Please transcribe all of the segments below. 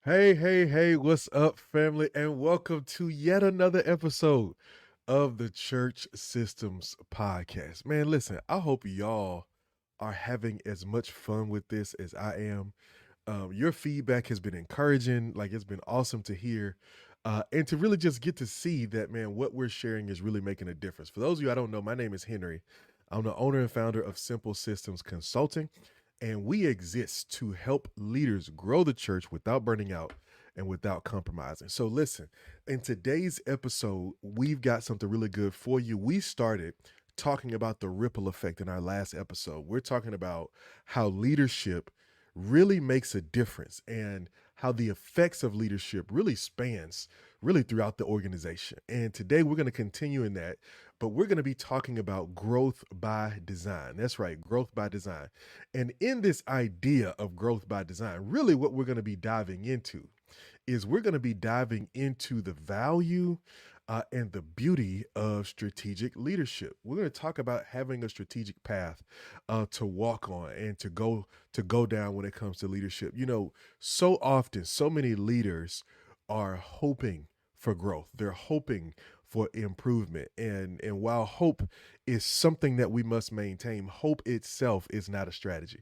Hey, hey, hey, what's up, family? And welcome to yet another episode of the Church Systems Podcast. Man, listen, I hope y'all are having as much fun with this as I am. Your feedback has been encouraging, like it's been awesome to hear. And to really just get to see that, man, what we're sharing is really making a difference. For those of you I don't know, my name is Henry. I'm the owner and founder of Simple Systems Consulting, and we exist to help leaders grow the church without burning out and without compromising. So, listen, in today's episode, we've got something really good for you. We started talking about the ripple effect in our last episode. We're talking about how leadership really makes a difference and how the effects of leadership really spans really throughout the organization. And today we're going to continue in that, but we're going to be talking about growth by design. That's right, growth by design. And in this idea of growth by design, really what we're going to be diving into is we're going to be diving into the value and the beauty of strategic leadership. We're going to talk about having a strategic path to walk on and to go down when it comes to leadership. You know, so often, so many leaders are hoping for growth. They're hoping for improvement. And while hope is something that we must maintain, hope itself is not a strategy,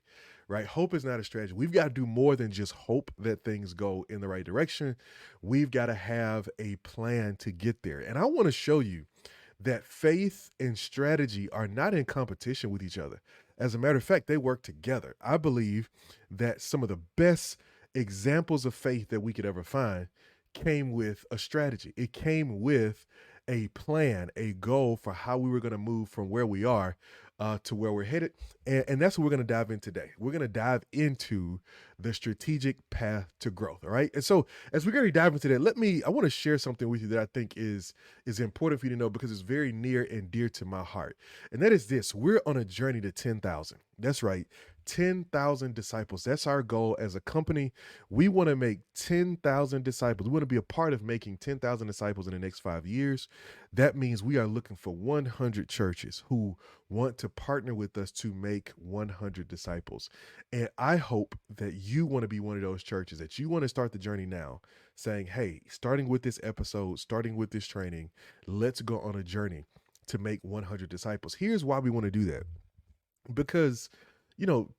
right? Hope is not a strategy. We've got to do more than just hope that things go in the right direction. We've got to have a plan to get there. And I want to show you that faith and strategy are not in competition with each other. As a matter of fact, they work together. I believe that some of the best examples of faith that we could ever find came with a strategy. It came with a plan, a goal for how we were going to move from where we are to where we're headed. And that's what we're going to dive in today. We're going to dive into the strategic path to growth. All right. And so as we're going to dive into that, I want to share something with you that I think is important for you to know because it's very near and dear to my heart. And that is this: we're on a journey to 10,000. That's right. 10,000 disciples. That's our goal as a company. We want to make 10,000 disciples. We want to be a part of making 10,000 disciples in the next 5 years. That means we are looking for 100 churches who want to partner with us to make 100 disciples. And I hope that you want to be one of those churches, that you want to start the journey now, saying, hey, starting with this episode, starting with this training, let's go on a journey to make 100 disciples. Here's why we want to do that. Because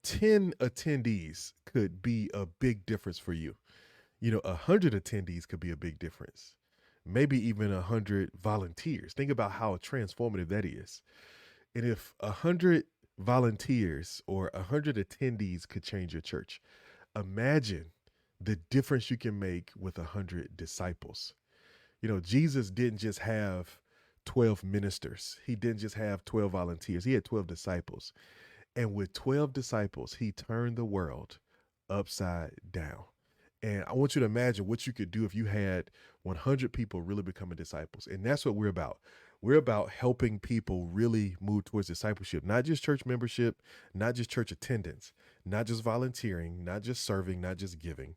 10 attendees could be a big difference for you. 100 attendees could be a big difference. Maybe even 100 volunteers. Think about how transformative that is. And if 100 volunteers or 100 attendees could change your church, imagine the difference you can make with 100 disciples. Jesus didn't just have 12 ministers, he didn't just have 12 volunteers, he had 12 disciples. And with 12 disciples, he turned the world upside down. And I want you to imagine what you could do if you had 100 people really becoming disciples. And that's what we're about. We're about helping people really move towards discipleship, not just church membership, not just church attendance, not just volunteering, not just serving, not just giving,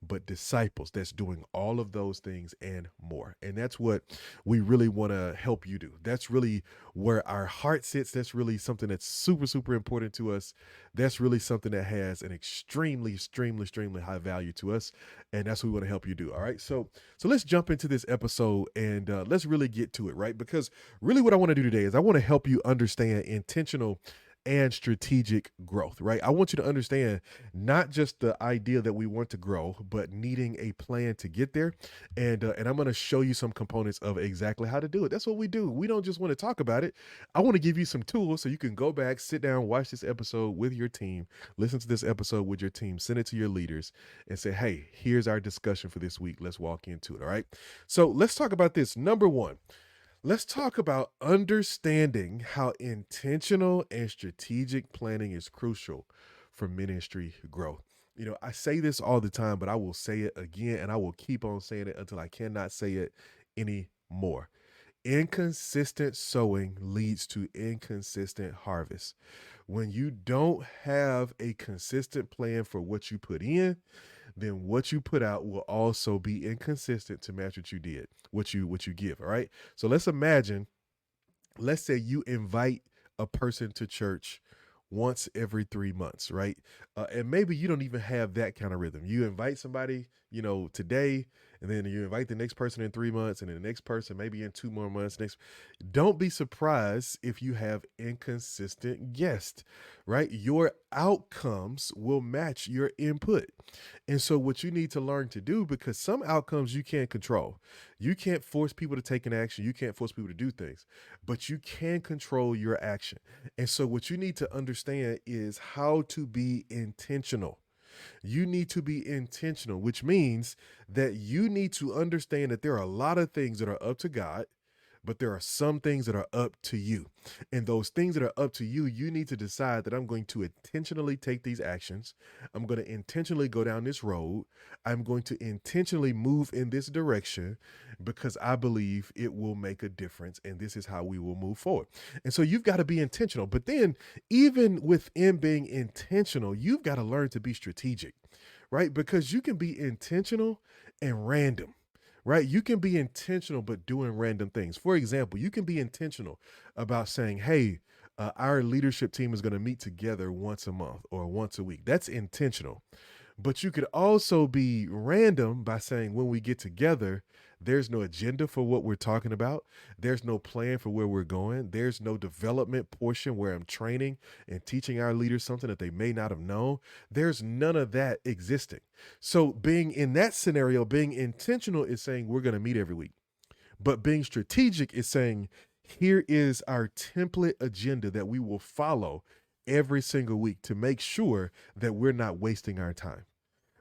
but disciples that's doing all of those things and more. And that's what we really want to help you do. That's really where our heart sits. That's really something that's super, super important to us. That's really something that has an extremely, extremely, extremely high value to us. And that's what we want to help you do. All right. So let's jump into this episode and let's really get to it, right? Because really what I want to do today is I want to help you understand intentional and strategic growth, right? I want you to understand not just the idea that we want to grow, but needing a plan to get there. And I'm going to show you some components of exactly how to do it. That's what we do. We don't just want to talk about it. I want to give you some tools so you can go back, sit down, watch this episode with your team, listen to this episode with your team, send it to your leaders, and say, hey, here's our discussion for this week. Let's walk into it. All right. So let's talk about this. Number one, let's talk about understanding how intentional and strategic planning is crucial for ministry growth. I say this all the time, but I will say it again and I will keep on saying it until I cannot say it anymore. Inconsistent sowing leads to inconsistent harvest. When you don't have a consistent plan for what you put in, then what you put out will also be inconsistent to match what you did, what you give. All right. So let's say you invite a person to church once every 3 months, right? And maybe you don't even have that kind of rhythm. You invite somebody, today, and then you invite the next person in 3 months, and then the next person maybe in 2 more months. Don't be surprised if you have inconsistent guests, right? Your outcomes will match your input. And so, what you need to learn to do, because some outcomes you can't control, you can't force people to take an action, you can't force people to do things, but you can control your action. And so, what you need to understand is how to be intentional. You need to be intentional, which means that you need to understand that there are a lot of things that are up to God, but there are some things that are up to you. And those things that are up to you, you need to decide that I'm going to intentionally take these actions. I'm going to intentionally go down this road. I'm going to intentionally move in this direction because I believe it will make a difference. And this is how we will move forward. And so you've got to be intentional. But then, even within being intentional, you've got to learn to be strategic, right? Because you can be intentional and random, right? You can be intentional, but doing random things. For example, you can be intentional about saying, hey, our leadership team is going to meet together once a month or once a week. That's intentional. But you could also be random by saying, when we get together, there's no agenda for what we're talking about. There's no plan for where we're going. There's no development portion where I'm training and teaching our leaders something that they may not have known. There's none of that existing. So, being in that scenario, being intentional is saying we're going to meet every week. But being strategic is saying, here is our template agenda that we will follow every single week to make sure that we're not wasting our time.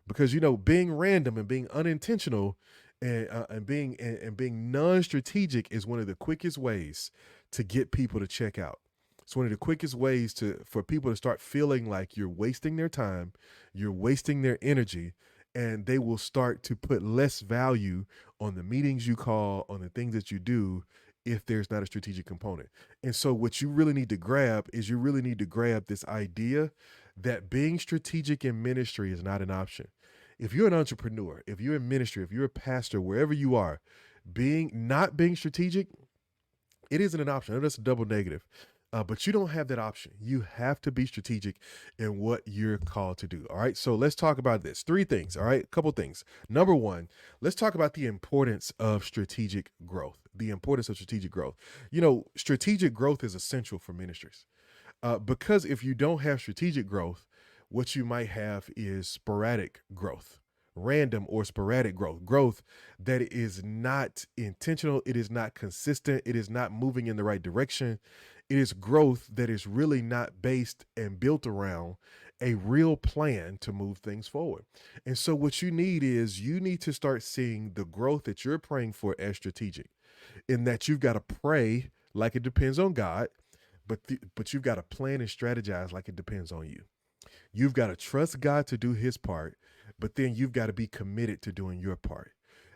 Because being random and being unintentional and being non-strategic is one of the quickest ways to get people to check out. It's one of the quickest ways for people to start feeling like you're wasting their time, you're wasting their energy, and they will start to put less value on the meetings you call, on the things that you do, if there's not a strategic component. And so what you really need to grab is you really need to grab this idea that being strategic in ministry is not an option. If you're an entrepreneur, if you're in ministry, if you're a pastor, wherever you are, not being strategic, it isn't an option. That's a double negative. But you don't have that option. You have to be strategic in what you're called to do. All right. So let's talk about this. 3 things. All right. A couple things. Number 1, let's talk about the importance of strategic growth. The importance of strategic growth. Strategic growth is essential for ministries. Because if you don't have strategic growth, what you might have is sporadic growth, random or sporadic growth that is not intentional, it is not consistent, it is not moving in the right direction. It is growth that is really not based and built around a real plan to move things forward. And so what you need is you need to start seeing the growth that you're praying for as strategic, in that you've got to pray like it depends on God, but you've got to plan and strategize like it depends on you. You've got to trust God to do his part, but then you've got to be committed to doing your part.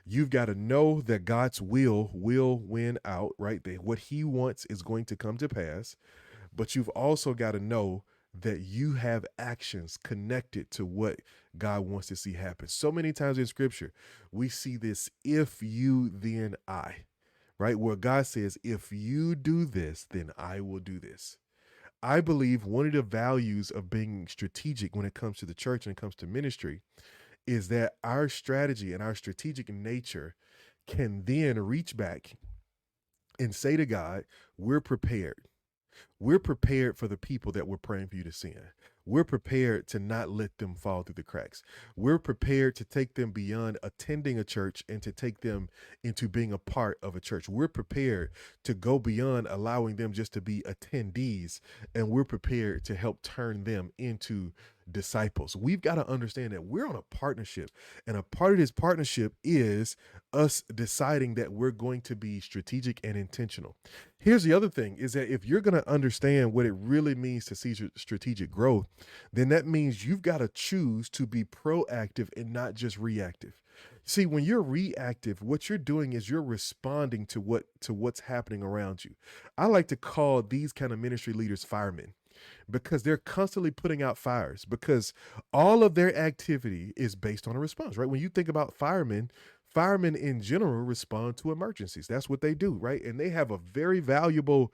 You've got to know that God's will win out, right? That what he wants is going to come to pass, but you've also got to know that you have actions connected to what God wants to see happen. So many times in scripture, we see this, if you, then I, right? Where God says, if you do this, then I will do this. I believe one of the values of being strategic when it comes to the church and it comes to ministry is that our strategy and our strategic nature can then reach back and say to God, we're prepared. We're prepared for the people that we're praying for you to send. We're prepared to not let them fall through the cracks. We're prepared to take them beyond attending a church and to take them into being a part of a church. We're prepared to go beyond allowing them just to be attendees, and we're prepared to help turn them into disciples. We've got to understand that we're on a partnership, and a part of this partnership is us deciding that we're going to be strategic and intentional. Here's the other thing, is that if you're going to understand what it really means to see strategic growth, then that means you've got to choose to be proactive and not just reactive. See, when you're reactive, what you're doing is you're responding to what's happening around you. I like to call these kind of ministry leaders firemen, because they're constantly putting out fires, because all of their activity is based on a response, right? When you think about firemen, Firemen in general respond to emergencies. That's what they do, right? And they have a very valuable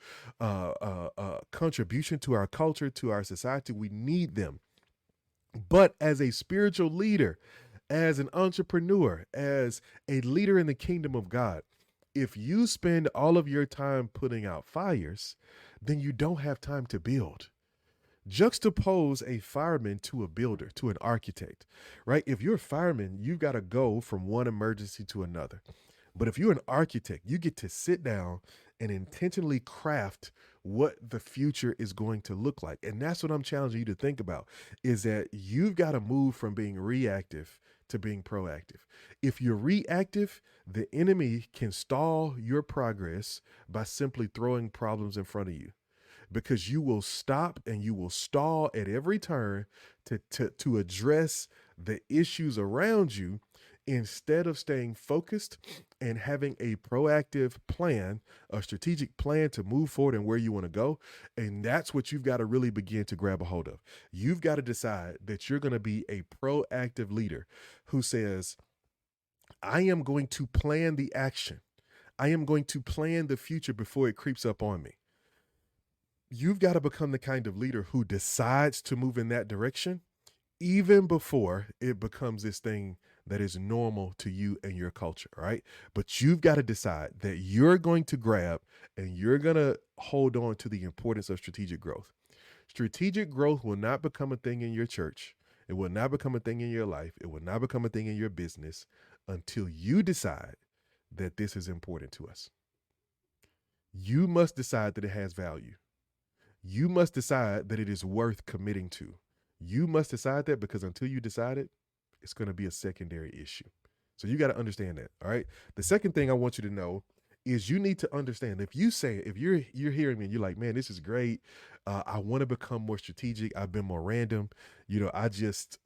contribution to our culture, to our society. We need them. But as a spiritual leader, as an entrepreneur, as a leader in the kingdom of God, if you spend all of your time putting out fires, then you don't have time to build. Juxtapose a fireman to a builder, to an architect, right? If you're a fireman, you've got to go from one emergency to another. But if you're an architect, you get to sit down and intentionally craft what the future is going to look like. And that's what I'm challenging you to think about, is that you've got to move from being reactive to being proactive. If you're reactive, the enemy can stall your progress by simply throwing problems in front of you, because you will stop and you will stall at every turn to address the issues around you, instead of staying focused and having a proactive plan, a strategic plan to move forward and where you want to go. And that's what you've got to really begin to grab a hold of. You've got to decide that you're going to be a proactive leader who says, I am going to plan the action. I am going to plan the future before it creeps up on me. You've got to become the kind of leader who decides to move in that direction even before it becomes this thing that is normal to you and your culture, right? But you've got to decide that you're going to grab and you're going to hold on to the importance of strategic growth. Strategic growth will not become a thing in your church. It will not become a thing in your life. It will not become a thing in your business until you decide that this is important to us. You must decide that it has value. You must decide that it is worth committing to. You must decide that, because until you decide it, it's going to be a secondary issue. So you got to understand that. All right. The second thing I want you to know is you need to understand, if you're hearing me and you're like, man, this is great. I want to become more strategic. I've been more random. I just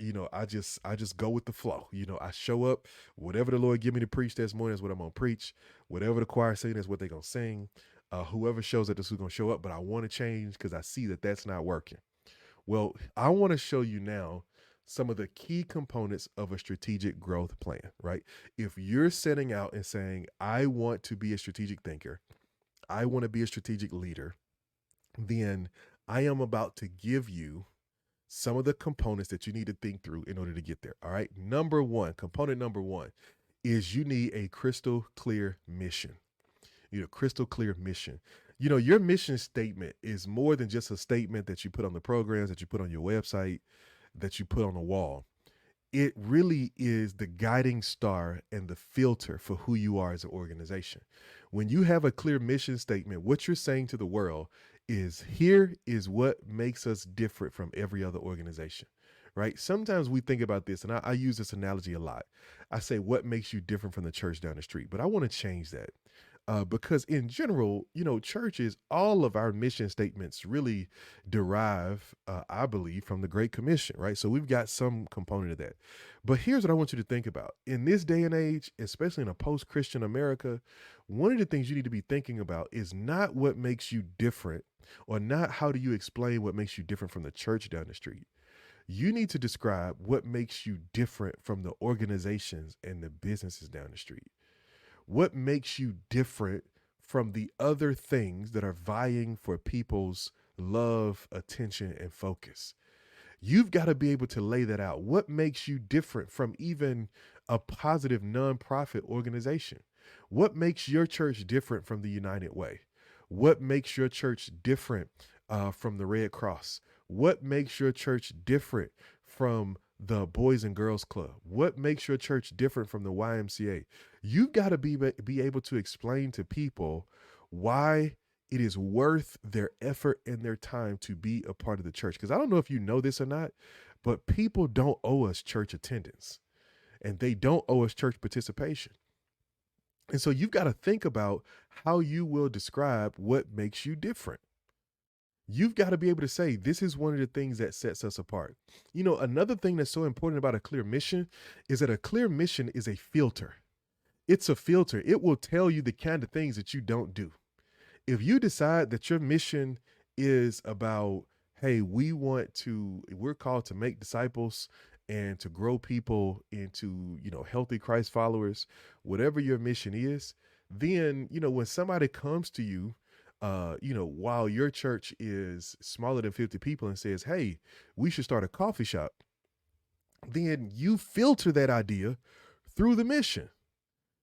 go with the flow. I show up, whatever the Lord give me to preach this morning is what I'm going to preach. Whatever the choir sing is what they're going to sing. Whoever shows up, this is going to show up, but I want to change because I see that that's not working. Well, I want to show you now some of the key components of a strategic growth plan, right? If you're setting out and saying, I want to be a strategic thinker, I want to be a strategic leader, then I am about to give you some of the components that you need to think through in order to get there. All right. Component number one is you need a crystal clear mission. Crystal clear mission. Your mission statement is more than just a statement that you put on the programs, that you put on your website, that you put on the wall. It really is the guiding star and the filter for who you are as an organization. When you have a clear mission statement, what you're saying to the world is, here is what makes us different from every other organization, right? Sometimes we think about this, and I use this analogy a lot. I say, what makes you different from the church down the street? But I want to change that. Because in general, churches, all of our mission statements really derive, I believe, from the Great Commission, right? So we've got some component of that. But here's what I want you to think about. In this day and age, especially in a post-Christian America, one of the things you need to be thinking about is not what makes you different, or not how do you explain what makes you different from the church down the street. You need to describe what makes you different from the organizations and the businesses down the street. What makes you different from the other things that are vying for people's love, attention, and focus? You've got to be able to lay that out. What makes you different from even a positive nonprofit organization? What makes your church different from the United Way? What makes your church different from the Red Cross? What makes your church different from the Boys and Girls Club? What makes your church different from the YMCA? You've got to be able to explain to people why it is worth their effort and their time to be a part of the church. Because I don't know if you know this or not, but people don't owe us church attendance, and they don't owe us church participation. And so you've got to think about how you will describe what makes you different. You've got to be able to say, this is one of the things that sets us apart. Another thing that's so important about a clear mission is that a clear mission is a filter. It's a filter. It will tell you the kind of things that you don't do. If you decide that your mission is about, hey, we're called to make disciples, and to grow people into, healthy Christ followers, whatever your mission is, then, when somebody comes to you, while your church is smaller than 50 people and says, hey, we should start a coffee shop, then you filter that idea through the mission,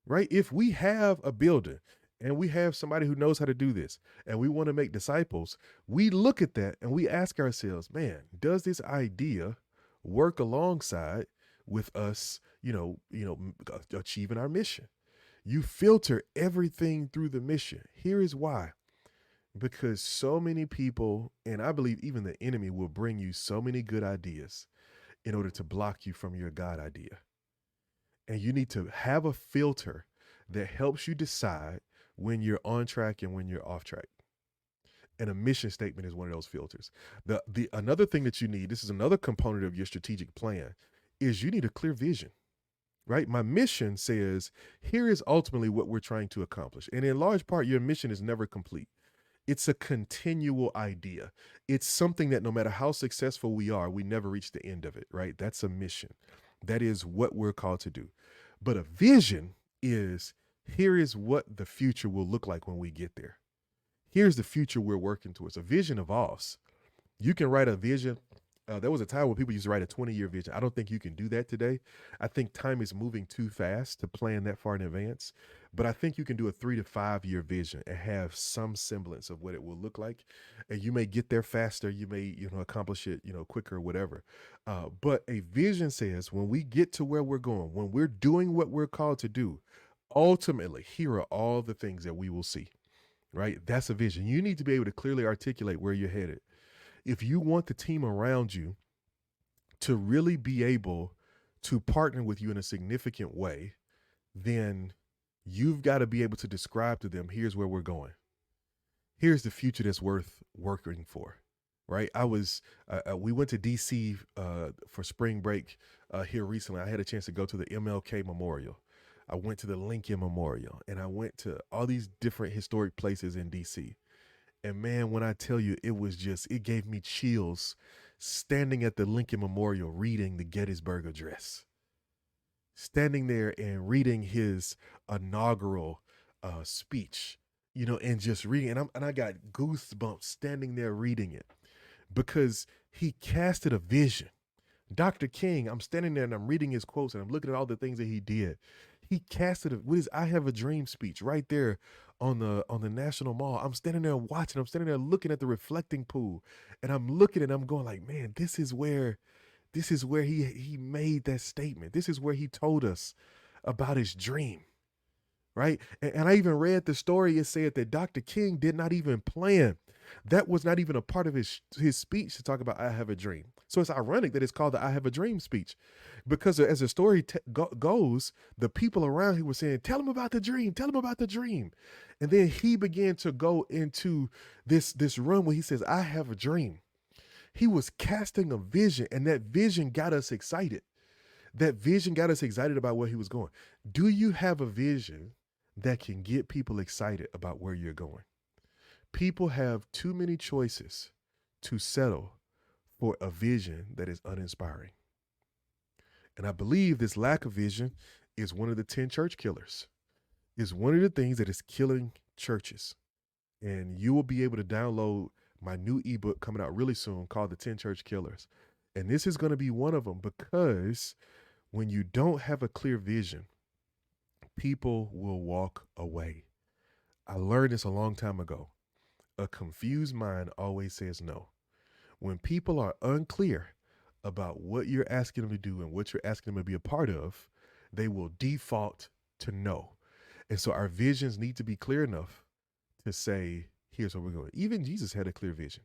right? If we have a building and we have somebody who knows how to do this and we want to make disciples, we look at that and we ask ourselves, man, does this idea work alongside with us, achieving our mission? You filter everything through the mission. Here is why. Because so many people, and I believe even the enemy, will bring you so many good ideas in order to block you from your God idea. And you need to have a filter that helps you decide when you're on track and when you're off track. And a mission statement is one of those filters. The another thing that you need, this is another component of your strategic plan, is you need a clear vision. Right? My mission says, here is ultimately what we're trying to accomplish. And in large part, your mission is never complete. It's a continual idea. It's something that no matter how successful we are, we never reach the end of it, right? That's a mission. That is what we're called to do. But a vision is, here is what the future will look like when we get there. Here's the future we're working towards. A vision evolves. You can write a vision. There was a time when people used to write a 20-year vision. I don't think you can do that today. I think time is moving too fast to plan that far in advance. But I think you can do a 3 to 5 year vision and have some semblance of what it will look like. And you may get there faster. You may, accomplish it, quicker or whatever. But a vision says when we get to where we're going, when we're doing what we're called to do, ultimately, here are all the things that we will see, right? That's a vision. You need to be able to clearly articulate where you're headed. If you want the team around you to really be able to partner with you in a significant way, then you've got to be able to describe to them, here's where we're going. Here's the future that's worth working for, right? We went to DC for spring break here recently. I had a chance to go to the MLK Memorial. I went to the Lincoln Memorial, and I went to all these different historic places in DC. And man, when I tell you, it gave me chills standing at the Lincoln Memorial reading the Gettysburg Address. Standing there and reading his inaugural speech, and just reading. And I got goosebumps standing there reading it because he casted a vision. Dr. King, I'm standing there and I'm reading his quotes and I'm looking at all the things that he did. He casted with his I Have a Dream speech right there on the National Mall. I'm standing there watching. I'm standing there looking at the reflecting pool, and I'm looking and I'm going like, man, this is where he made that statement. This is where he told us about his dream, right? And I even read the story. It said that Dr. King did not even plan. That was not even a part of his speech to talk about I Have a Dream. So it's ironic that it's called the I Have a Dream speech, because as the story goes, the people around him were saying, tell him about the dream, tell him about the dream. And then he began to go into this run where he says, I have a dream. He was casting a vision, and that vision got us excited. That vision got us excited about where he was going. Do you have a vision that can get people excited about where you're going? People have too many choices to settle for a vision that is uninspiring. And I believe this lack of vision is one of the 10 church killers. It's one of the things that is killing churches. And you will be able to download my new ebook coming out really soon called The 10 Church Killers. And this is going to be one of them, because when you don't have a clear vision, people will walk away. I learned this a long time ago. A confused mind always says no. When people are unclear about what you're asking them to do and what you're asking them to be a part of, they will default to no. And so our visions need to be clear enough to say, here's where we're going. Even Jesus had a clear vision.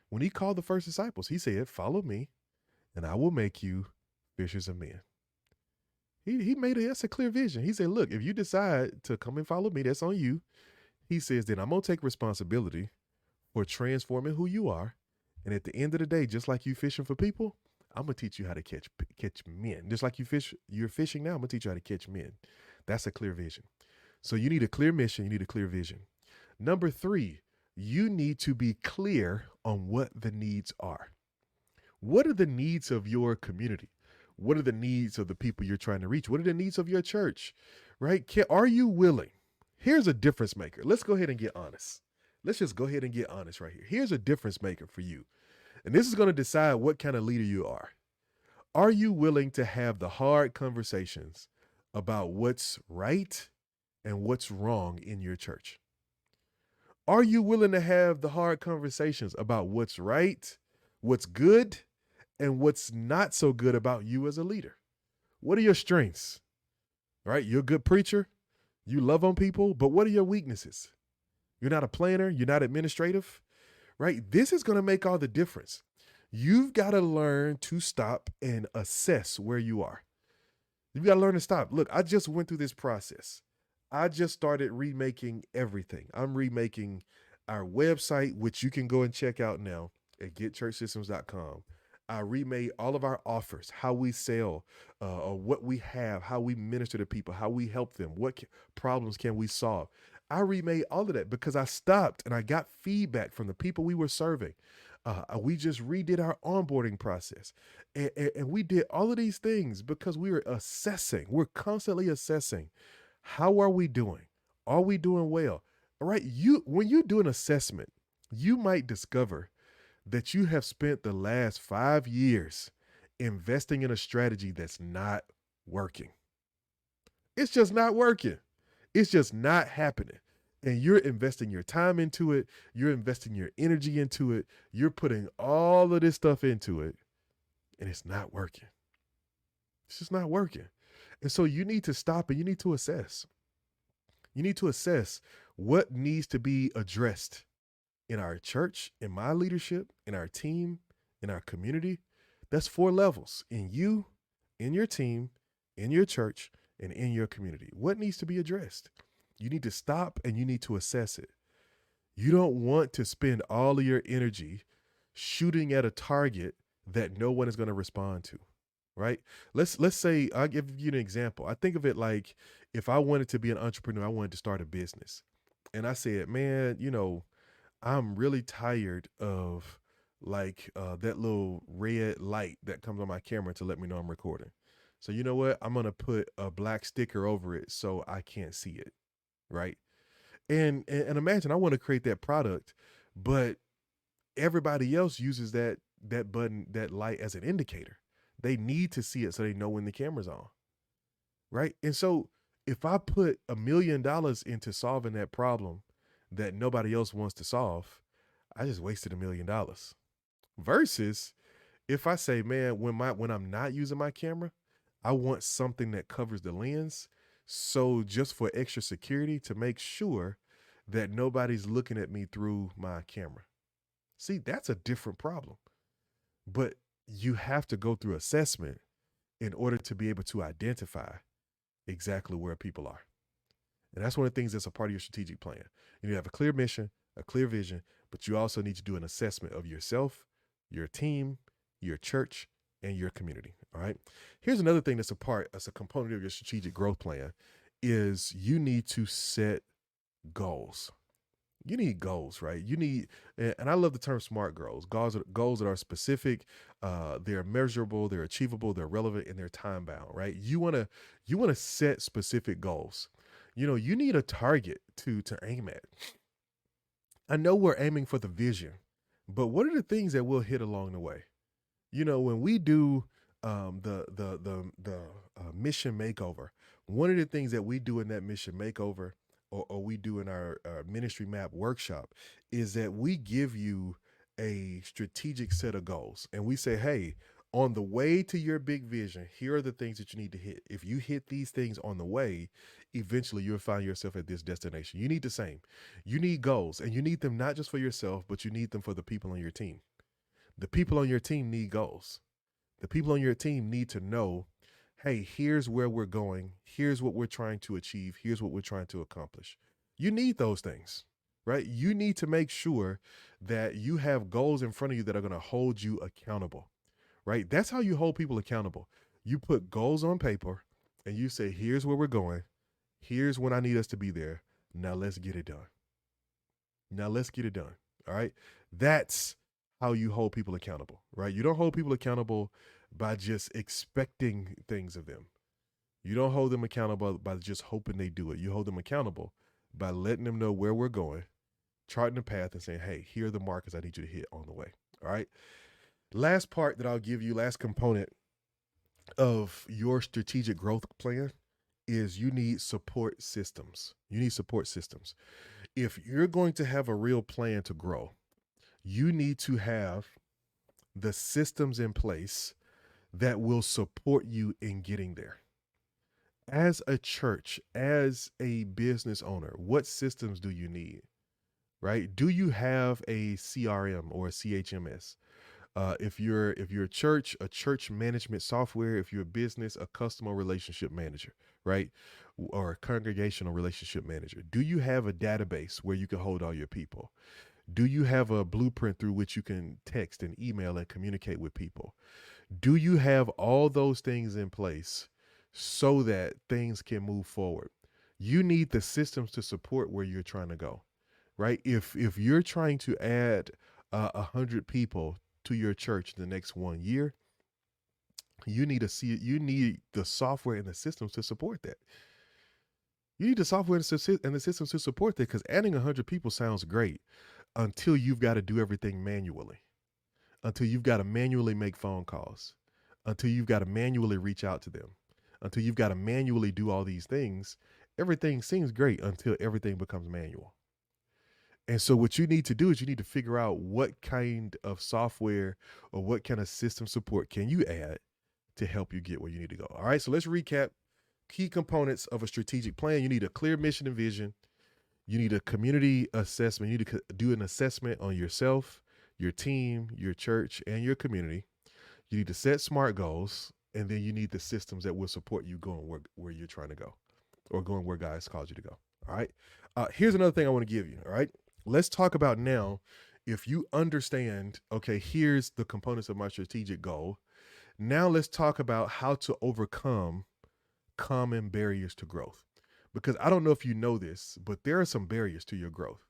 When he called the first disciples, he said, follow me and I will make you fishers of men. That's a clear vision. He said, look, if you decide to come and follow me, that's on you. He says, then I'm going to take responsibility for transforming who you are. And at the end of the day, just like you fishing for people, I'm going to teach you how to catch men. Just like you're fishing now, I'm going to teach you how to catch men. That's a clear vision. So you need a clear mission. You need a clear vision. Number 3, you need to be clear on what the needs are. What are the needs of your community? What are the needs of the people you're trying to reach? What are the needs of your church, right? Are you willing? Here's a difference maker. Let's go ahead and get honest. Let's just go ahead and get honest right here. Here's a difference maker for you. And this is going to decide what kind of leader you are. Are you willing to have the hard conversations about what's right and what's wrong in your church? Are you willing to have the hard conversations about what's right, what's good, and what's not so good about you as a leader? What are your strengths? Right? You're a good preacher. You love on people, but what are your weaknesses? You're not a planner. You're not administrative, right? This is going to make all the difference. You've got to learn to stop and assess where you are. You've got to learn to stop. Look, I just went through this process. I just started remaking everything. I'm remaking our website, which you can go and check out now at getchurchsystems.com. I remade all of our offers, how we sell, or what we have, how we minister to people, how we help them, what problems can we solve. I remade all of that because I stopped and I got feedback from the people we were serving. We just redid our onboarding process. And we did all of these things because we were assessing. We're constantly assessing. How are we doing? Are we doing well? All right. When you do an assessment, you might discover that you have spent the last 5 years investing in a strategy that's not working. It's just not working. It's just not happening. And you're investing your time into it. You're investing your energy into it. You're putting all of this stuff into it, and it's not working. It's just not working. And so you need to stop and you need to assess. You need to assess what needs to be addressed in our church, in my leadership, in our team, in our community. That's 4 levels: in you, in your team, in your church, and in your community. What needs to be addressed? You need to stop and you need to assess it. You don't want to spend all of your energy shooting at a target that no one is going to respond to, right? Let's say, I'll give you an example. I think of it like if I wanted to be an entrepreneur, I wanted to start a business. And I said, man, I'm really tired of that little red light that comes on my camera to let me know I'm recording. So you know what? I'm going to put a black sticker over it so I can't see it, right? And imagine I want to create that product, but everybody else uses that button, that light as an indicator. They need to see it so they know when the camera's on, right? And so if I put $1 million into solving that problem that nobody else wants to solve, I just wasted $1 million. Versus if I say, man, when I'm not using my camera, I want something that covers the lens. So just for extra security, to make sure that nobody's looking at me through my camera. See, that's a different problem. But you have to go through assessment in order to be able to identify exactly where people are. And that's one of the things that's a part of your strategic plan. You have a clear mission, a clear vision, but you also need to do an assessment of yourself, your team, your church, and your community. All right. Here's another thing that's a component of your strategic growth plan is you need to set goals. You need goals, right? And I love the term SMART goals that are specific, they're measurable, they're achievable, they're relevant, and they're time bound, right? You want to set specific goals. You need a target to aim at. I know we're aiming for the vision, but what are the things that we'll hit along the way? When we do the mission makeover, one of the things that we do in that mission makeover, or we do in our ministry map workshop, is that we give you a strategic set of goals. And we say, hey, on the way to your big vision, here are the things that you need to hit. If you hit these things on the way, eventually you'll find yourself at this destination. You need the same. You need goals, and you need them not just for yourself, but you need them for the people on your team. The people on your team need goals. The people on your team need to know, hey, here's where we're going. Here's what we're trying to achieve. Here's what we're trying to accomplish. You need those things, right? You need to make sure that you have goals in front of you that are going to hold you accountable, right? That's how you hold people accountable. You put goals on paper and you say, here's where we're going. Here's when I need us to be there. Now let's get it done. All right. That's how you hold people accountable, right? You don't hold people accountable by just expecting things of them. You don't hold them accountable by just hoping they do it. You hold them accountable by letting them know where we're going, charting the path, and saying, hey, here are the markers I need you to hit on the way. All right. Last part that I'll give you, last component of your strategic growth plan is you need support systems. You need support systems. If you're going to have a real plan to grow, you need to have the systems in place that will support you in getting there. As a church, as a business owner, what systems do you need? Right? Do you have a CRM or a CHMS? If you're a church management software. If you're a business, a customer relationship manager, right, or a congregational relationship manager. Do you have a database where you can hold all your people? Do you have a blueprint through which you can text and email and communicate with people? Do you have all those things in place so that things can move forward? You need the systems to support where you're trying to go, right? If you're trying to add 100 people to your church in the next 1 year, you need the software and the systems to support that. You need the software and the systems to support that, because adding 100 people sounds great until you've got to do everything manually, until you've got to manually make phone calls, until you've got to manually reach out to them, until you've got to manually do all these things. Everything seems great until everything becomes manual. And so what you need to do is you need to figure out what kind of software or what kind of system support can you add to help you get where you need to go. All right, so let's recap key components of a strategic plan. You need a clear mission and vision. You need a community assessment. You need to do an assessment on yourself, your team, your church, and your community. You need to set SMART goals, and then you need the systems that will support you going where you're trying to go, or going where God has called you to go. All right. Here's another thing I want to give you. All right. Let's talk about now, if you understand, okay, here's the components of my strategic goal. Now let's talk about how to overcome common barriers to growth. Because I don't know if you know this, but there are some barriers to your growth.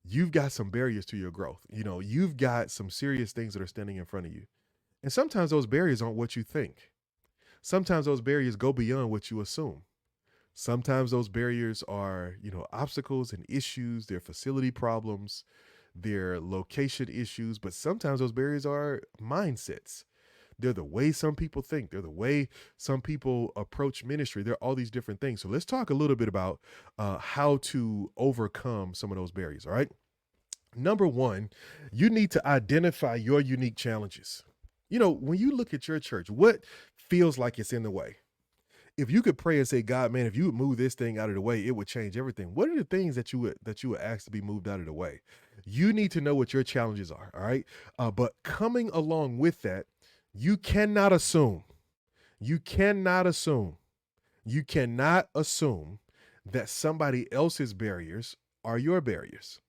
You've got some barriers to your growth. You've got some serious things that are standing in front of you. And sometimes those barriers aren't what you think. Sometimes those barriers go beyond what you assume. Sometimes those barriers are, obstacles and issues, they're facility problems, they're location issues, but sometimes those barriers are mindsets. They're the way some people think, they're the way some people approach ministry. They're all these different things. So let's talk a little bit about how to overcome some of those barriers, all right? Number one, you need to identify your unique challenges. When you look at your church, what feels like it's in the way? If you could pray and say, God, man, if you would move this thing out of the way, it would change everything. What are the things that you would ask to be moved out of the way? You need to know what your challenges are. All right. But coming along with that, you cannot assume that somebody else's barriers are your barriers.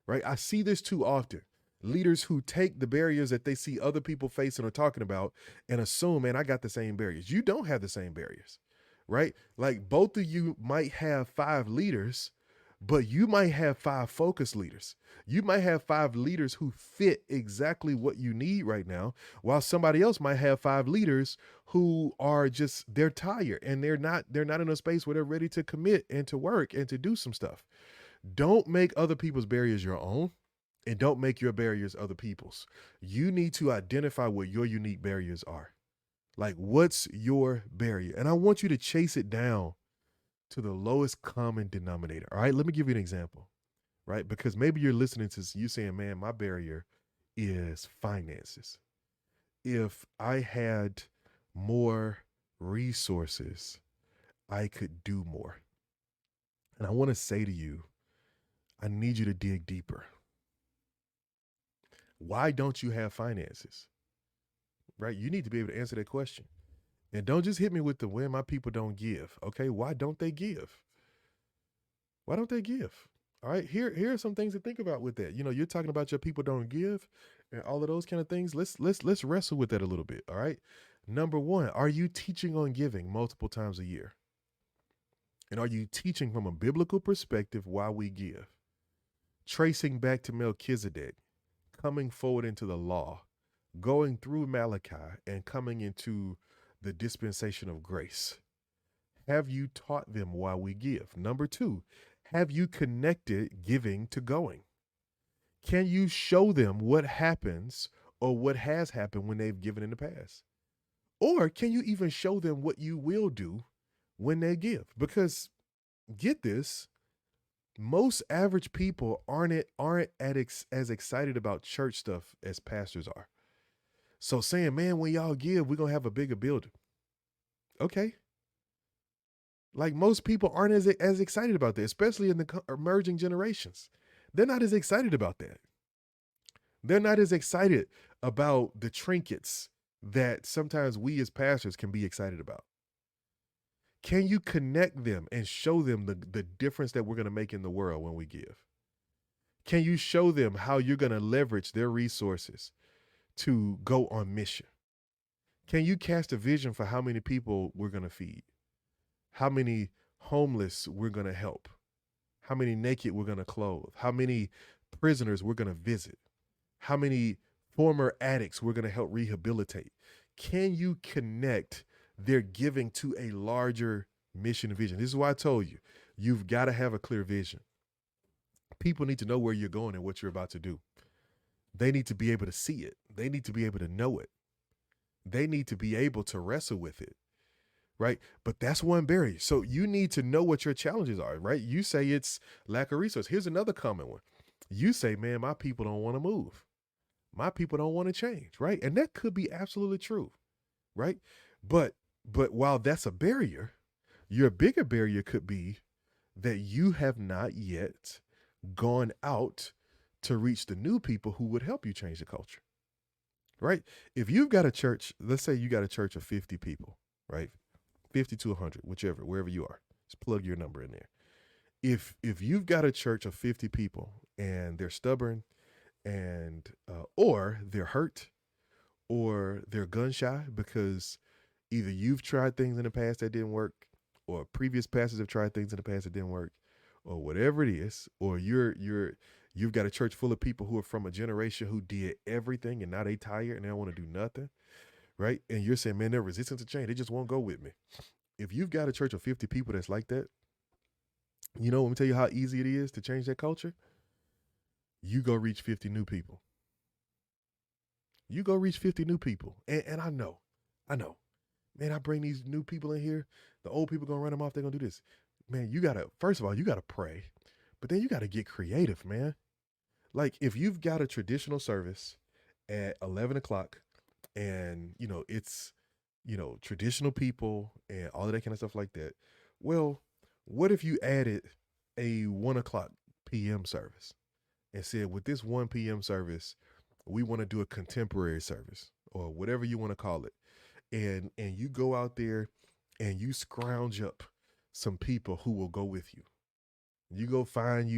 Right. I see this too often. Leaders who take the barriers that they see other people facing or talking about and assume, man, I got the same barriers. You don't have the same barriers, right? Like both of you might have 5 leaders, but you might have 5 focus leaders. You might have 5 leaders who fit exactly what you need right now, while somebody else might have 5 leaders who are just, they're tired and they're not in a space where they're ready to commit and to work and to do some stuff. Don't make other people's barriers your own. And don't make your barriers other people's. You need to identify what your unique barriers are. Like, what's your barrier? And I want you to chase it down to the lowest common denominator. All right, let me give you an example, right? Because maybe you're listening to you saying, man, my barrier is finances. If I had more resources, I could do more. And I want to say to you, I need you to dig deeper. Why don't you have finances? Right? You need to be able to answer that question. And don't just hit me with the when my people don't give. Okay, why don't they give? Why don't they give? All right, here are some things to think about with that. You're talking about your people don't give and all of those kind of things. Let's wrestle with that a little bit. All right. Number one, are you teaching on giving multiple times a year? And are you teaching from a biblical perspective why we give? Tracing back to Melchizedek, coming forward into the law, going through Malachi and coming into the dispensation of grace? Have you taught them why we give? Number two, have you connected giving to going? Can you show them what happens or what has happened when they've given in the past? Or can you even show them what you will do when they give? Because get this, most average people aren't as excited about church stuff as pastors are. So saying, man, when y'all give, we're gonna have a bigger building. Okay. Like most people aren't as excited about that, especially in the emerging generations. They're not as excited about that. They're not as excited about the trinkets that sometimes we as pastors can be excited about. Can you connect them and show them the difference that we're going to make in the world when we give? Can you show them how you're going to leverage their resources to go on mission? Can you cast a vision for how many people we're going to feed? How many homeless we're going to help? How many naked we're going to clothe? How many prisoners we're going to visit? How many former addicts we're going to help rehabilitate? Can you connect their giving to a larger mission and vision? This is why I told you, you've got to have a clear vision. People need to know where you're going and what you're about to do. They need to be able to see it. They need to be able to know it. They need to be able to wrestle with it, right? But that's one barrier. So you need to know what your challenges are, right? You say it's lack of resource. Here's another common one. You say, man, my people don't want to move. My people don't want to change, right? And that could be absolutely true, right? But while that's a barrier, your bigger barrier could be that you have not yet gone out to reach the new people who would help you change the culture, right? If you've got a church, let's say you got a church of 50 people, right? 50 to 100, whichever, wherever you are, just plug your number in there. If you've got a church of 50 people and they're stubborn and or they're hurt or they're gun shy because either you've tried things in the past that didn't work or previous pastors have tried things in the past that didn't work or whatever it is, or you've got a church full of people who are from a generation who did everything and now they tired and they don't want to do nothing, right? And you're saying, man, they're resistant to change. They just won't go with me. If you've got a church of 50 people that's like that, you know, let me tell you how easy it is to change that culture. You go reach 50 new people. You go reach 50 new people. And I know, man, I bring these new people in here. The old people gonna run them off. They're gonna do this. Man, first of all, you gotta pray, but then you gotta get creative, man. Like if you've got a traditional service at 11 o'clock and, it's, traditional people and all of that kind of stuff like that. Well, what if you added a 1 o'clock PM service and said, with this 1 PM service, we want to do a contemporary service or whatever you want to call it. And you go out there and you scrounge up some people who will go with you. You go find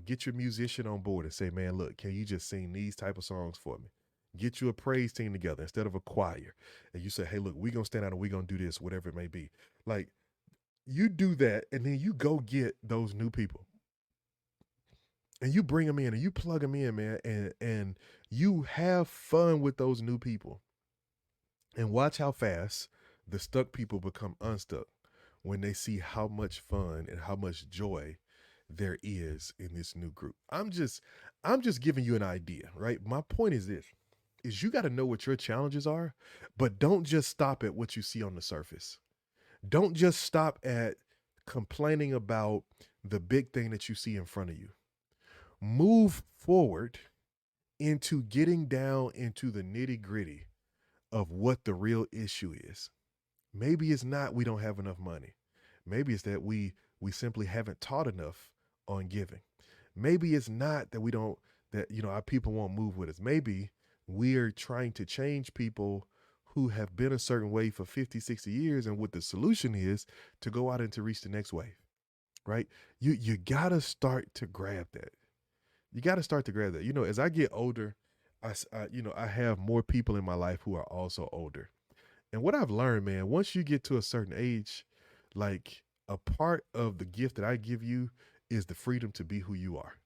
get your musician on board and say, man, look, can you just sing these type of songs for me? Get you a praise team together instead of a choir. And you say, hey, look, we're going to stand out and we're going to do this, whatever it may be. Like you do that and then you go get those new people. And you bring them in and you plug them in, man, and you have fun with those new people. And watch how fast the stuck people become unstuck when they see how much fun and how much joy there is in this new group. I'm just giving you an idea, right? My point is this, is you got to know what your challenges are, but don't just stop at what you see on the surface. Don't just stop at complaining about the big thing that you see in front of you. Move forward into getting down into the nitty-gritty of what the real issue is. Maybe it's not we don't have enough money. Maybe it's that we simply haven't taught enough on giving. Maybe it's not that our people won't move with us. Maybe we're trying to change people who have been a certain way for 50, 60 years. And what the solution is to go out and to reach the next wave, right? You got to start to grab that. You got to start to grab that. As I get older, I have more people in my life who are also older. And what I've learned, man, once you get to a certain age, like a part of the gift that I give you is the freedom to be who you are.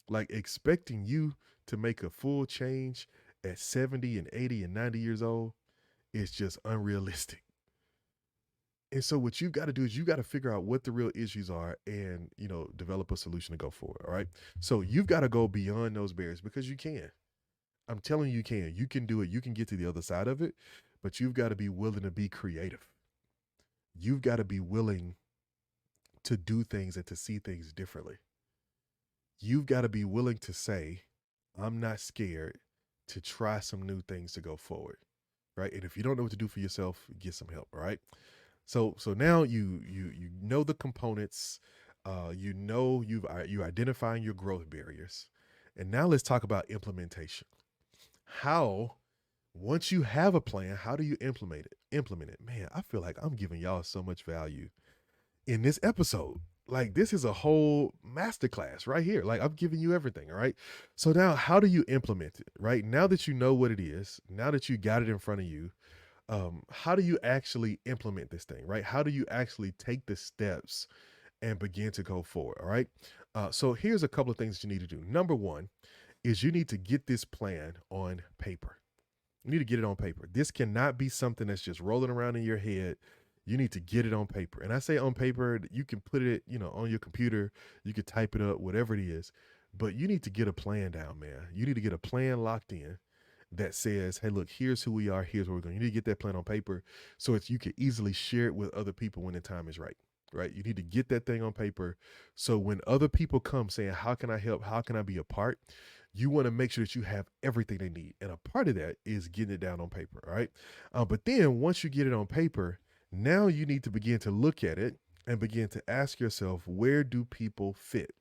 Like expecting you to make a full change at 70 and 80 and 90 years old is just unrealistic. And so what you've got to do is you got to figure out what the real issues are and, develop a solution to go forward. All right. So you've got to go beyond those barriers because you can. I'm telling you, you can. You can do it. You can get to the other side of it, but you've got to be willing to be creative. You've got to be willing to do things and to see things differently. You've got to be willing to say, I'm not scared to try some new things to go forward. Right. And if you don't know what to do for yourself, get some help. All right. So now you know the components, you're identifying your growth barriers, and now let's talk about implementation. How once you have a plan, how do you implement it? Implement it, man. I feel like I'm giving y'all so much value in this episode. Like this is a whole masterclass right here. Like I'm giving you everything. All right. So now, how do you implement it? Right now that you know what it is, now that you got it in front of you, how do you actually implement this thing, right? How do you actually take the steps and begin to go forward? All right. So here's a couple of things you need to do. Number one is you need to get this plan on paper. You need to get it on paper. This cannot be something that's just rolling around in your head. You need to get it on paper. And I say on paper, you can put it, on your computer, you could type it up, whatever it is. But you need to get a plan down, man. You need to get a plan locked in that says, hey, look, here's who we are, here's where we're going. You need to get that plan on paper so you can easily share it with other people when the time is right. Right. You need to get that thing on paper. So when other people come saying, how can I help? How can I be a part? You want to make sure that you have everything they need. And a part of that is getting it down on paper. All right. But then once you get it on paper, now you need to begin to look at it and begin to ask yourself, where do people fit?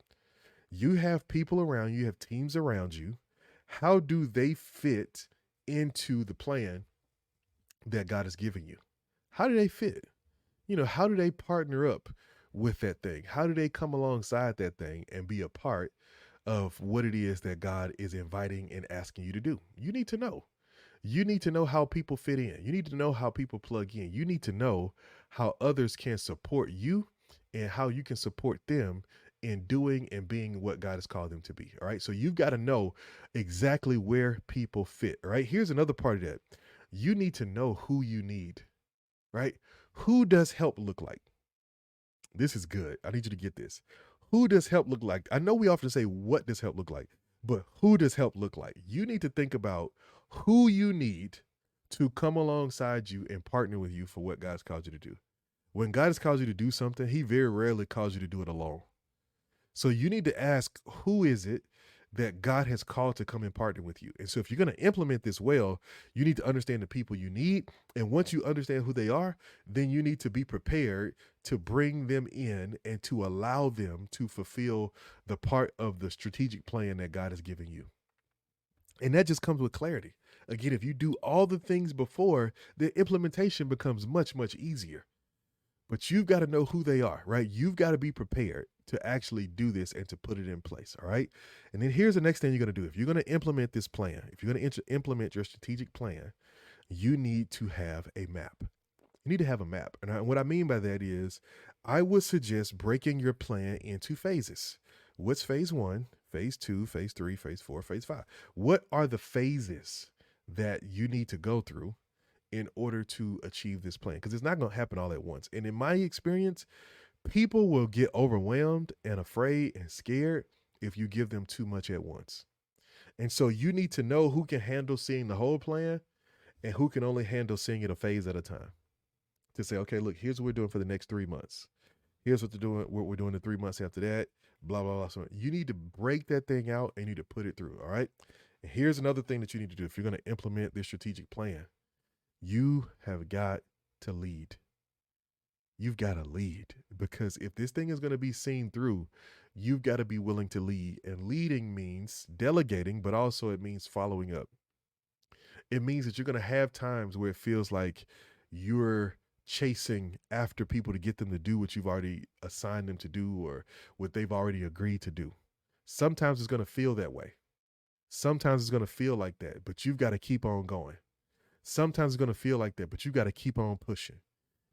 You have people around you, have teams around you. How do they fit into the plan that God has given you? How do they fit? How do they partner up with that thing? How do they come alongside that thing and be a part of what it is that God is inviting and asking you to do? You need to know. You need to know how people fit in. You need to know how people plug in. You need to know how others can support you and how you can support them in doing and being what God has called them to be. All right. So you've got to know exactly where people fit. All right. Here's another part of that. You need to know who you need, right? Who does help look like? This is good. I need you to get this. Who does help look like? I know we often say, what does help look like? But who does help look like? You need to think about who you need to come alongside you and partner with you for what God's called you to do. When God has called you to do something, he very rarely calls you to do it alone. So you need to ask, who is it that God has called to come and partner with you? And so if you're going to implement this well, you need to understand the people you need. And once you understand who they are, then you need to be prepared to bring them in and to allow them to fulfill the part of the strategic plan that God has given you. And that just comes with clarity. Again, if you do all the things before, the implementation becomes much, much easier. But you've got to know who they are, right? You've got to be prepared to actually do this and to put it in place, all right? And then here's the next thing you're going to do. If you're going to implement this plan, if you're going to implement your strategic plan, you need to have a map. You need to have a map. And what I mean by that is I would suggest breaking your plan into phases. What's phase 1, phase 2, phase 3, phase 4, phase 5? What are the phases that you need to go through in order to achieve this plan? Because it's not going to happen all at once. And in my experience, people will get overwhelmed and afraid and scared if you give them too much at once. And so you need to know who can handle seeing the whole plan and who can only handle seeing it a phase at a time. To say, okay, look, here's what we're doing for the next 3 months. Here's what we're doing the 3 months after that, blah, blah, blah. So you need to break that thing out and you need to put it through. All right. And here's another thing that you need to do. If you're going to implement this strategic plan, you have got to lead. You've got to lead, because if this thing is going to be seen through, you've got to be willing to lead. And leading means delegating, but also it means following up. It means that you're going to have times where it feels like you're chasing after people to get them to do what you've already assigned them to do or what they've already agreed to do. Sometimes it's going to feel that way. Sometimes it's going to feel like that, but you've got to keep on going. Sometimes it's going to feel like that, but you've got to keep on pushing.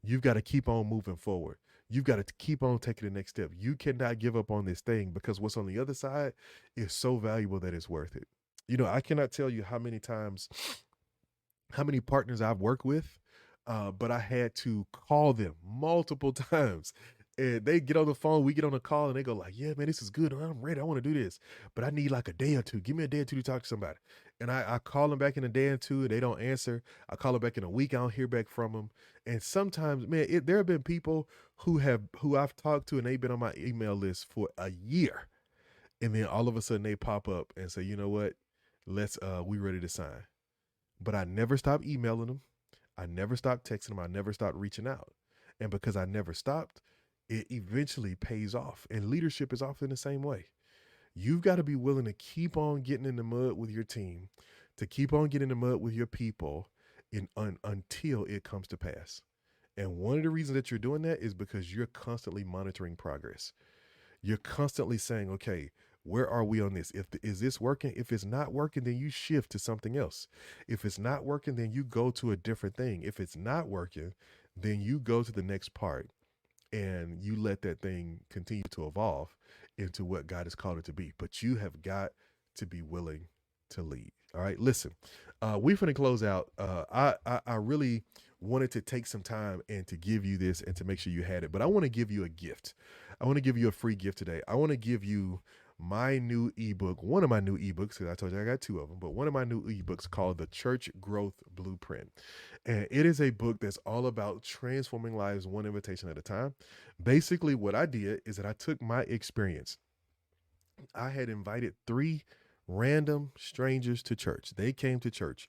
You've got to keep on moving forward. You've got to keep on taking the next step. You cannot give up on this thing, because what's on the other side is so valuable that it's worth it. I cannot tell you how many times, how many partners I've worked with, but I had to call them multiple times. And they get on the phone, we get on the call, and they go like, "Yeah, man, this is good. I'm ready. I want to do this, but I need like a day or two. Give me a day or two to talk to somebody." And I call them back in a day or two, and they don't answer. I call them back in a week. I don't hear back from them. And sometimes, man, there have been people who I've talked to, and they've been on my email list for a year, and then all of a sudden they pop up and say, "You know what? Let's we ready to sign." But I never stopped emailing them. I never stopped texting them. I never stopped reaching out. And because I never stopped, it eventually pays off. And leadership is often the same way. You've got to be willing to keep on getting in the mud with your team, to keep on getting in the mud with your people until it comes to pass. And one of the reasons that you're doing that is because you're constantly monitoring progress. You're constantly saying, okay, where are we on this? Is this working? If it's not working, then you shift to something else. If it's not working, then you go to a different thing. If it's not working, then you go to the next part and you let that thing continue to evolve into what God has called it to be. But you have got to be willing to lead. All right, listen, we're going to close out. I really wanted to take some time and to give you this and to make sure you had it, but I want to give you a gift. I want to give you a free gift today. I want to give you my new ebook, one of my new ebooks, because I told you I got two of them, but one of my new ebooks called The Church Growth Blueprint. And it is a book that's all about transforming lives one invitation at a time. Basically, what I did is that I took my experience. I had invited three random strangers to church. They came to church,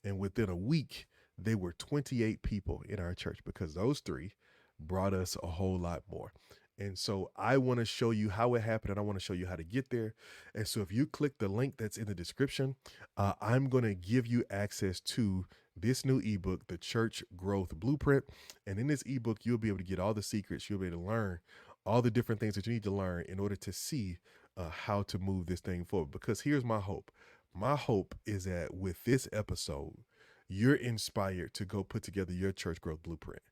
and within a week, they were 28 people in our church because those three brought us a whole lot more. And so I want to show you how it happened, and I want to show you how to get there. And so if you click the link that's in the description, I'm going to give you access to this new ebook, The Church Growth Blueprint. And in this ebook, you'll be able to get all the secrets. You'll be able to learn all the different things that you need to learn in order to see how to move this thing forward. Because here's my hope. My hope is that with this episode, you're inspired to go put together your church growth blueprint,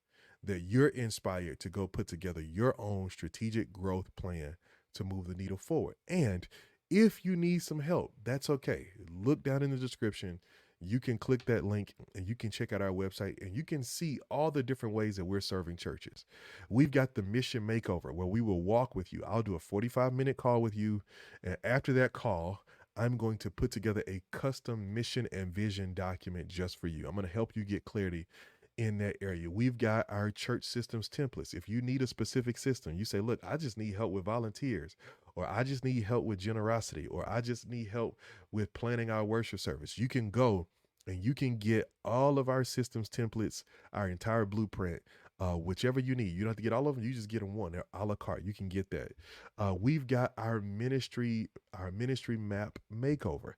that you're inspired to go put together your own strategic growth plan to move the needle forward. And if you need some help, that's okay. Look down in the description. You can click that link and you can check out our website and you can see all the different ways that we're serving churches. We've got the mission makeover where we will walk with you. I'll do a 45-minute call with you. And after that call, I'm going to put together a custom mission and vision document just for you. I'm going to help you get clarity in that area. We've got our church systems templates. If you need a specific system, you say, look, I just need help with volunteers, or I just need help with generosity, or I just need help with planning our worship service. You can go and you can get all of our systems templates, our entire blueprint, whichever you need. You don't have to get all of them. You just get them one. They're a la carte. You can get that. We've got our ministry map makeover,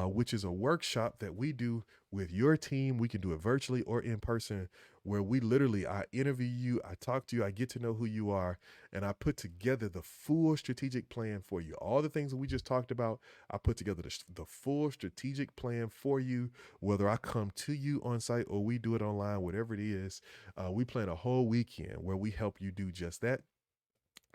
which is a workshop that we do with your team. We can do it virtually or in person, where we literally, I interview you, I talk to you, I get to know who you are, and I put together the full strategic plan for you. All the things that we just talked about, I put together the full strategic plan for you, whether I come to you on site or we do it online, whatever it is. We plan a whole weekend where we help you do just that.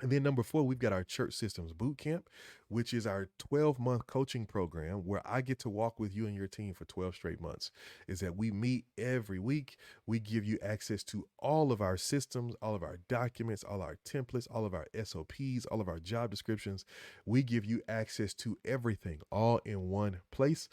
And then number 4, we've got our church systems boot camp, which is our 12-month coaching program where I get to walk with you and your team for 12 straight months. Is that we meet every week. We give you access to all of our systems, all of our documents, all our templates, all of our SOPs, all of our job descriptions. We give you access to everything all in one place,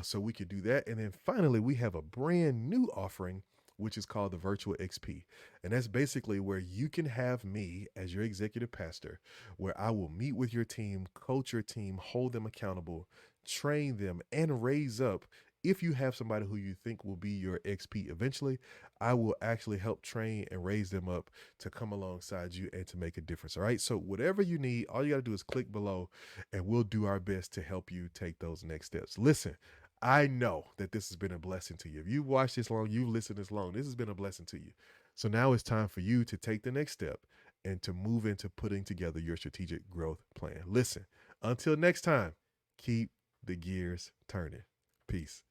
so we can do that. And then finally, we have a brand new offering, which is called the Virtual XP. And that's basically where you can have me as your executive pastor, where I will meet with your team, coach your team, hold them accountable, train them, and raise up. If you have somebody who you think will be your XP eventually, I will actually help train and raise them up to come alongside you and to make a difference. All right. So whatever you need, all you got to do is click below and we'll do our best to help you take those next steps. Listen, I know that this has been a blessing to you. If you've watched this long, you've listened this long, this has been a blessing to you. So now it's time for you to take the next step and to move into putting together your strategic growth plan. Listen, until next time, keep the gears turning. Peace.